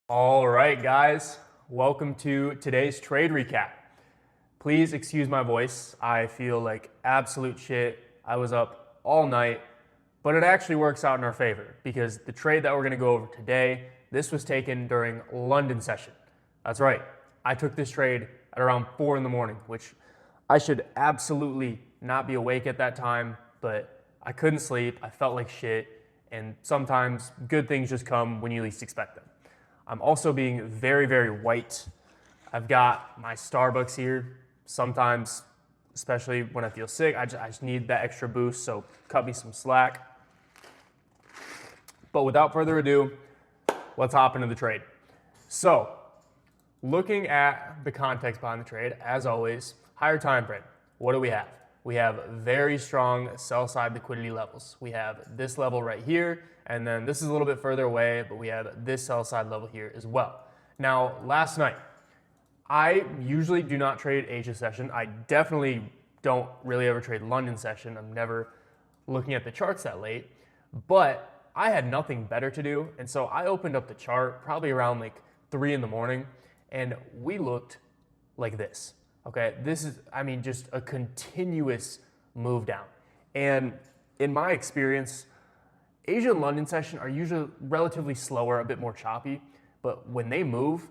All right, guys, welcome to today's trade recap. Please excuse my voice. I feel like absolute shit. I was up all night, but it actually works out in our favor because the trade that we're going to go over today, this was taken during London session. That's right. I took this trade at around 4 in the morning, which I should absolutely not be awake at that time, but I couldn't sleep. I felt like shit, and sometimes good things just come when you least expect them. I'm also being very, very white. I've got my Starbucks here. Sometimes, especially when I feel sick, I just need that extra boost, so cut me some slack. But without further ado, let's hop into the trade. So, looking at the context behind the trade, as always, higher time frame. What do we have? We have very strong sell side liquidity levels. We have this level right here, and then this is a little bit further away, but we have this sell side level here as well. Now, last night, I usually do not trade Asia session. I definitely don't really ever trade London session. I'm never looking at the charts that late, but I had nothing better to do, and so I opened up the chart probably around like 3 in the morning, and we looked like this. Okay, this is, just a continuous move down. And in my experience, Asia and London session are usually relatively slower, a bit more choppy, but when they move,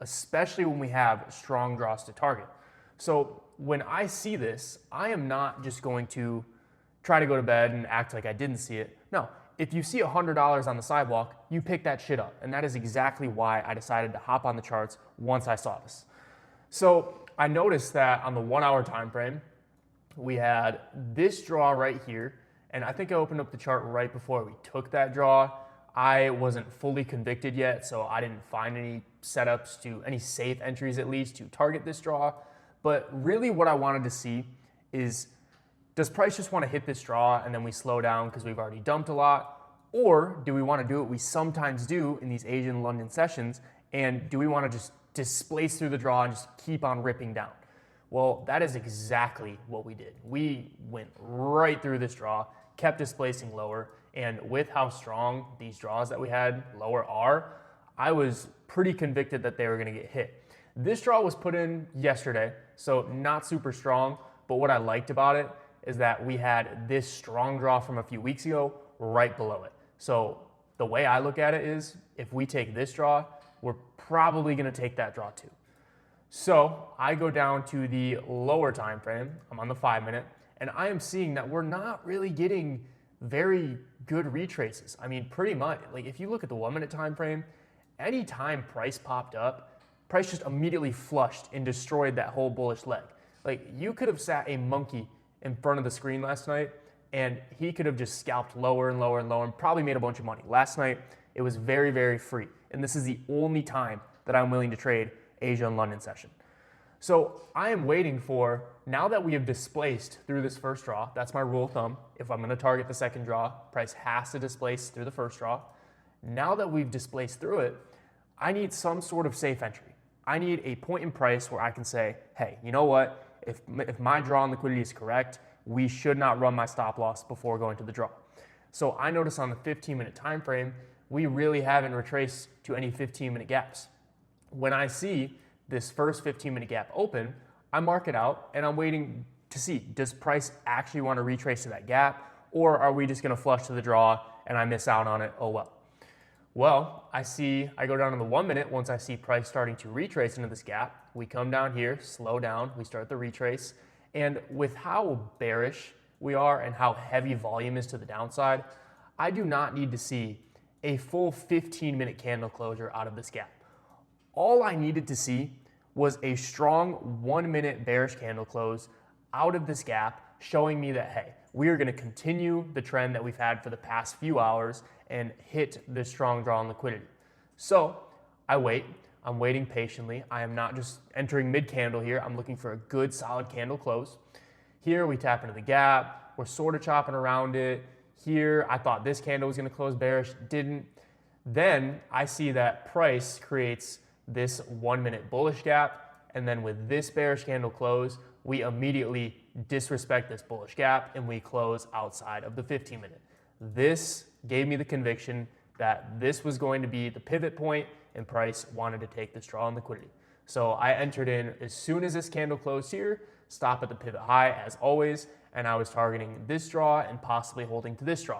especially when we have strong draws to target. So when I see this, I am not just going to try to go to bed and act like I didn't see it. No, if you see $100 on the sidewalk, you pick that shit up. And that is exactly why I decided to hop on the charts once I saw this. So I noticed that on the 1 hour time frame, we had this draw right here, and I think I opened up the chart right before we took that draw. I wasn't fully convicted yet, so I didn't find any setups any safe entries at least to target this draw. But really what I wanted to see is, does price just want to hit this draw and then we slow down because we've already dumped a lot? Or do we want to do what we sometimes do in these Asian London sessions, and do we want to just displace through the draw and just keep on ripping down? Well, that is exactly what we did. We went right through this draw, kept displacing lower, and with how strong these draws that we had lower are, I was pretty convicted that they were going to get hit. This draw was put in yesterday, so not super strong, but what I liked about it is that we had this strong draw from a few weeks ago right below it. So the way I look at it is, if we take this draw, we're probably going to take that draw too. So I go down to the lower time frame. I'm on the 5 minute, and I am seeing that we're not really getting very good retraces. Pretty much, like if you look at the 1 minute time frame, anytime price popped up, price just immediately flushed and destroyed that whole bullish leg. Like, you could have sat a monkey in front of the screen last night, and he could have just scalped lower and lower and lower and probably made a bunch of money. Last night, it was very, very free. And this is the only time that I'm willing to trade Asia and London session. So I am waiting for, now that we have displaced through this first draw, that's my rule of thumb. If I'm going to target the second draw, price has to displace through the first draw. Now that we've displaced through it, I need some sort of safe entry. I need a point in price where I can say, hey, you know what? If my draw on liquidity is correct, we should not run my stop loss before going to the draw. So I notice on the 15-minute time frame, we really haven't retraced to any 15-minute gaps. When I see this first 15-minute gap open, I mark it out and I'm waiting to see, does price actually want to retrace to that gap, or are we just going to flush to the draw and I miss out on it? Oh well. Well, I go down to the 1 minute. Once I see price starting to retrace into this gap, we come down here, slow down, we start the retrace, and with how bearish we are and how heavy volume is to the downside, I do not need to see a full 15-minute candle closure out of this gap. All I needed to see was a strong 1 minute bearish candle close out of this gap, showing me that, hey, we are going to continue the trend that we've had for the past few hours and hit this strong draw on liquidity. So I wait. I'm waiting patiently. I am not just entering mid-candle here. I'm looking for a good, solid candle close. Here we tap into the gap. We're sort of chopping around it. Here, I thought this candle was going to close bearish, didn't. Then I see that price creates this 1 minute bullish gap, and then with this bearish candle close, we immediately disrespect this bullish gap and we close outside of the 15 minute. This gave me the conviction that this was going to be the pivot point and price wanted to take this draw on liquidity. So I entered in as soon as this candle closed here, stop at the pivot high as always, and I was targeting this draw and possibly holding to this draw.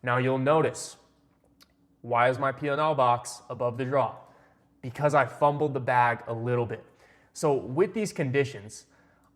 Now you'll notice, why is my P&L box above the draw? Because I fumbled the bag a little bit. So with these conditions,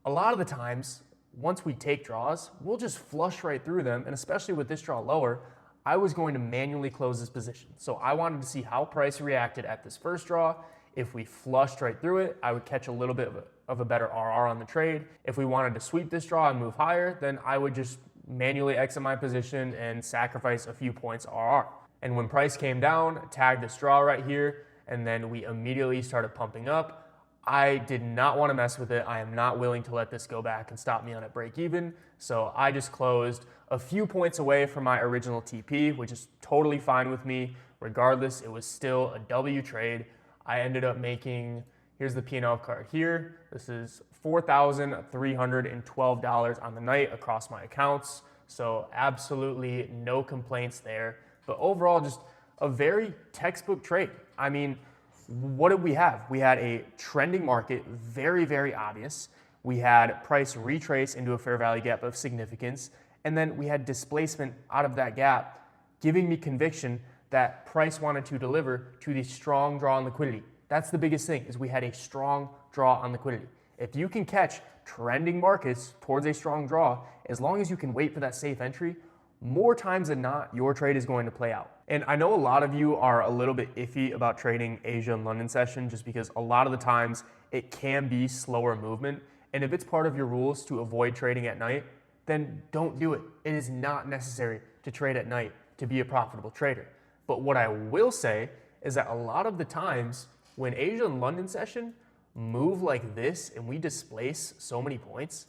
a lot of the times, once we take draws, we'll just flush right through them, and especially with this draw lower, I was going to manually close this position. So I wanted to see how price reacted at this first draw. If we flushed right through it, I would catch a little bit of a better RR on the trade. If we wanted to sweep this draw and move higher, then I would just manually exit my position and sacrifice a few points RR. And when price came down, tagged this draw right here, and then we immediately started pumping up, I did not want to mess with it. I am not willing to let this go back and stop me on a break even. So I just closed a few points away from my original TP, which is totally fine with me. Regardless, it was still a W trade. I ended up making, here's the P&L card here. This is $4,312 on the night across my accounts. So absolutely no complaints there. But overall, just a very textbook trade. I mean, what did we have? We had a trending market, very, very obvious. We had price retrace into a fair value gap of significance. And then we had displacement out of that gap, giving me conviction that price wanted to deliver to the strong draw on liquidity. That's the biggest thing, is we had a strong draw on liquidity. If you can catch trending markets towards a strong draw, as long as you can wait for that safe entry, more times than not, your trade is going to play out. And I know a lot of you are a little bit iffy about trading Asia and London session just because a lot of the times it can be slower movement. And if it's part of your rules to avoid trading at night, then don't do it. It is not necessary to trade at night to be a profitable trader. But what I will say is that a lot of the times when Asia and London session move like this and we displace so many points,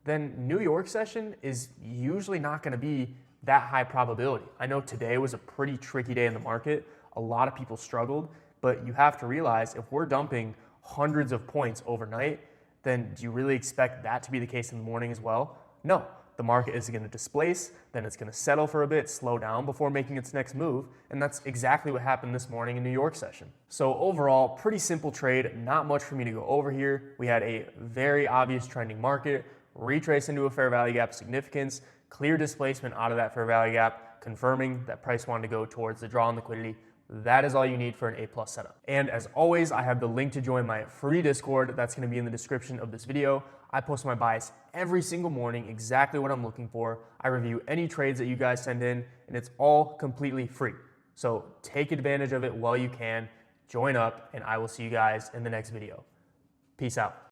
then New York session is usually not going to be that high probability. I know today was a pretty tricky day in the market. A lot of people struggled, but you have to realize if we're dumping hundreds of points overnight, then do you really expect that to be the case in the morning as well? No, the market is going to displace, then it's going to settle for a bit, slow down before making its next move, and that's exactly what happened this morning in New York session. So overall, pretty simple trade, not much for me to go over here. We had a very obvious trending market, retrace into a fair value gap significance, clear displacement out of that fair value gap, confirming that price wanted to go towards the draw on liquidity. That is all you need for an A+ setup. And as always, I have the link to join my free Discord. That's going to be in the description of this video. I post my bias every single morning, exactly what I'm looking for. I review any trades that you guys send in, and it's all completely free. So take advantage of it while you can. Join up, and I will see you guys in the next video. Peace out.